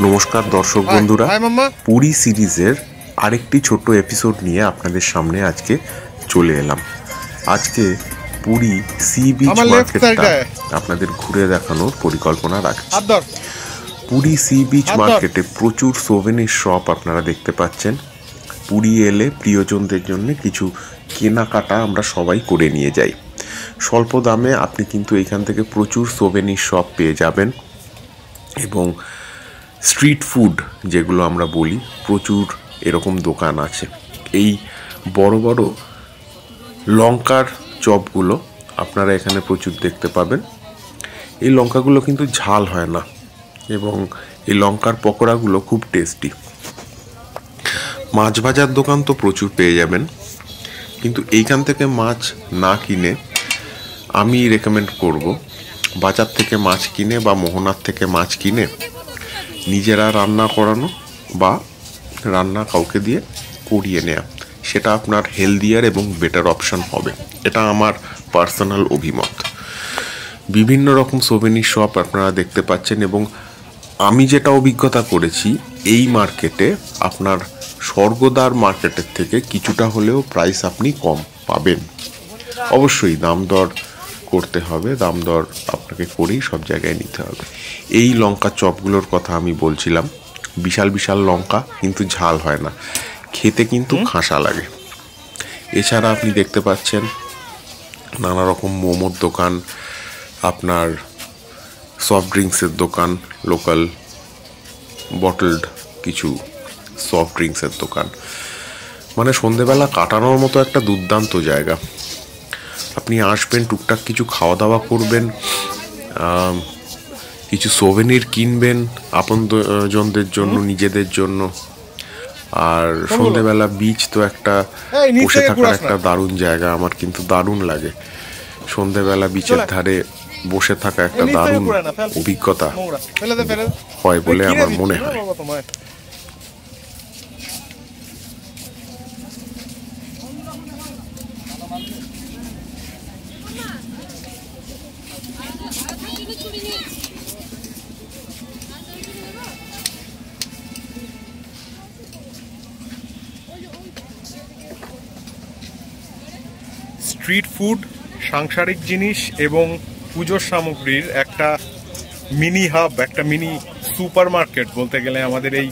নমস্কার দর্শক বন্ধুরা, পুরী সিরিজের আরেকটি ছোট্ট এপিসোড নিয়ে আপনাদের সামনে আজকে চলে এলাম। আজকে পুরী সি বিচ মার্কেটটা আপনাদের ঘুরে দেখানোর পরিকল্পনা রাখছি। পুরী সি বিচ মার্কেটে প্রচুর সোভেনির শপ আপনারা দেখতে পাচ্ছেন। পুরী এলে প্রিয়জনদের জন্য কিছু কেনাকাটা আমরা সবাই করে নিয়ে যাই। স্বল্প দামে আপনি কিন্তু এখান থেকে প্রচুর সোভেনির শপ পেয়ে যাবেন এবং স্ট্রিট ফুড যেগুলো আমরা বলি, প্রচুর এরকম দোকান আছে। এই বড় বড় লঙ্কার চপগুলো আপনারা এখানে প্রচুর দেখতে পাবেন। এই লঙ্কাগুলো কিন্তু ঝাল হয় না এবং এই লঙ্কার পকোড়াগুলো খুব টেস্টি। মাছ ভাজার দোকান তো প্রচুর পেয়ে যাবেন, কিন্তু এইখান থেকে মাছ না কিনে আমি রেকমেন্ড করব বাজার থেকে মাছ কিনে বা মোহনার থেকে মাছ কিনে নিজেরা রান্না করানো বা রান্না কাউকে দিয়ে করিয়ে নেওয়া। সেটা আপনার হেলদিয়ার এবং বেটার অপশন হবে, এটা আমার পার্সোনাল অভিমত। বিভিন্ন রকম সোভেনির শপ আপনারা দেখতে পাচ্ছেন এবং আমি যেটা অভিজ্ঞতা করেছি, এই মার্কেটে আপনার স্বর্গদ্বার মার্কেটের থেকে কিছুটা হলেও প্রাইস আপনি কম পাবেন। অবশ্যই দাম দর করতে হবে, দাম দর আপনাকে করেই সব জায়গায় নিতে হবে। এই লঙ্কা চপগুলোর কথা আমি বলছিলাম, বিশাল বিশাল লঙ্কা, কিন্তু ঝাল হয় না, খেতে কিন্তু খাসা লাগে। এছাড়া আপনি দেখতে পাচ্ছেন নানা রকম মোমোর দোকান, আপনার সফট ড্রিঙ্কসের দোকান, লোকাল বটলড কিছু সফট ড্রিঙ্কসের দোকান। মানে সন্ধেবেলা কাটানোর মতো একটা দুর্দান্ত জায়গা। আপনি আসবেন, টুকটাক কিছু খাওয়া দাওয়া করবেন, কিছু সোভেনির কিনবেন আপনজনদের জন্য, নিজেদের জন্য। আর সন্ধেবেলা বিচ তো একটা বসে থাকার একটা দারুণ জায়গা, আমার কিন্তু দারুণ লাগে। সন্ধেবেলা বিচের ধারে বসে থাকা একটা দারুণ অভিজ্ঞতা হয় বলে আমার মনে হয়। স্ট্রিট ফুড, সাংসারিক জিনিস এবং পুজোর সামগ্রীর একটা মিনি হাব, একটা মিনি সুপার মার্কেট বলতে গেলে আমাদের এই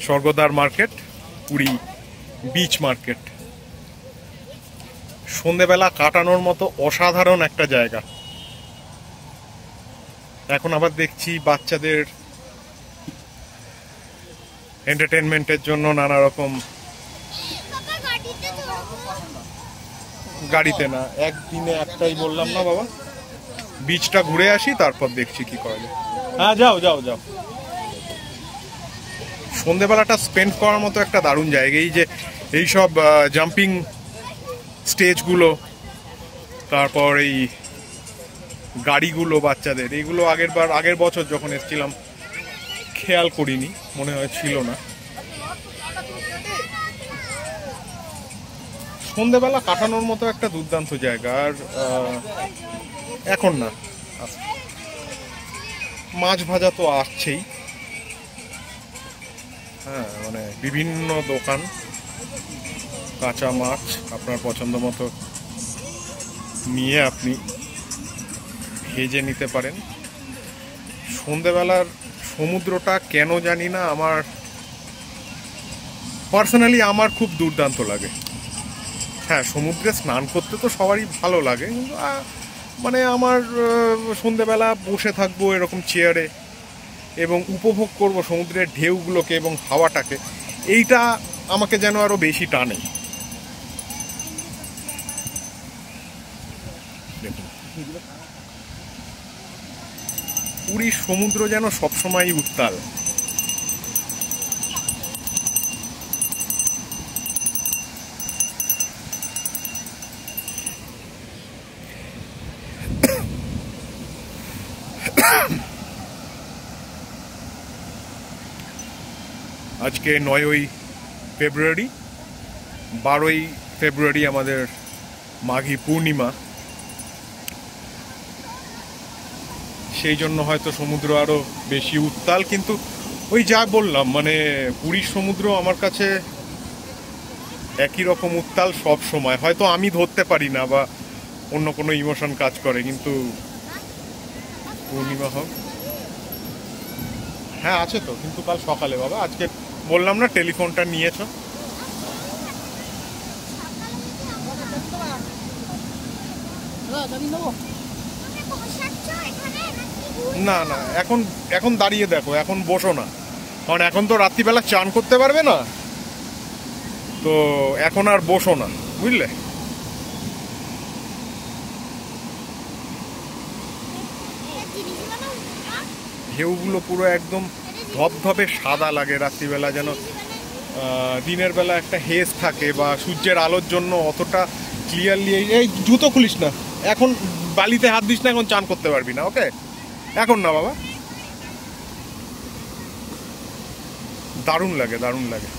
Swargadwar market, Puri beach market. সন্ধেবেলা কাটানোর মতো অসাধারণ একটা জায়গা। এখন আবার দেখছি বাচ্চাদের এন্টারটেনমেন্টের জন্য নানা রকম, গাড়িতে না, একদিনে একটাই বললাম না বাবা, বিচটা ঘুরে আসি তারপর দেখছি কি করা যায়। হ্যাঁ যাও যাও যাও। সন্ধেবেলাটা স্পেন্ড করার মতো একটা দারুণ জায়গা। এই যে এইসব জাম্পিং স্টেজগুলো, তারপর এই গাড়িগুলো বাচ্চাদের, এগুলো আগের বছর যখন এসেছিলাম খেয়াল করিনি, মনে হয় ছিল না। সন্ধেবেলা কাটানোর মতো একটা দুর্দান্ত জায়গা। আর এখন না, মাছ ভাজা তো আসছেই। হ্যাঁ, মানে বিভিন্ন দোকান, কাঁচা মাছ আপনার পছন্দ মতো নিয়ে আপনি ভেজে নিতে পারেন। সন্ধেবেলার সমুদ্রটা কেন জানি না আমার পার্সোনালি আমার খুব দুর্দান্ত লাগে। হ্যাঁ, সমুদ্রে স্নান করতে তো সবারই ভালো লাগে, কিন্তু মানে আমার সন্ধেবেলা বসে থাকবো এরকম চেয়ারে এবং উপভোগ করব সমুদ্রের ঢেউগুলোকে এবং হাওয়াটাকে, এইটা আমাকে যেন আরো বেশি টানে। পুরীর সমুদ্র যেন সবসময়ই উত্তাল। আজকে 9ই ফেব্রুয়ারি, 12ই ফেব্রুয়ারি আমাদের মাঘী পূর্ণিমা। সেই জন্য হয়তো সমুদ্র আরও বেশি উত্তাল। কিন্তু ওই যা বললাম, মানে পুরীর সমুদ্র আমার কাছে একই রকম উত্তাল সব সময়। হয়তো আমি ধরতে পারি না বা অন্য কোনো ইমোশন কাজ করে, কিন্তু পূর্ণিমা হোক, হ্যাঁ আছে তো, কিন্তু কাল সকালে বাবা। আজকে বললাম না টেলিফোনটা নিয়েছ। না না, এখন এখন দাঁড়িয়ে দেখো, এখন বসো না, কারণ এখন তো রাত্রিবেলা চান করতে পারবে না, তো এখন আর বসো না, বুঝলে। ঢেউগুলো পুরো একদম ধবধবে সাদা লাগে রাত্রিবেলা, যেন দিনের বেলা একটা হেজ থাকে বা সূর্যের আলোর জন্য অতটা ক্লিয়ারলি। এই জুতো খুলিস না, এখন বালিতে হাত দিস না, এখন চান করতে পারবি না, ওকে? এখন না বাবা। দারুণ লাগে, দারুণ লাগে।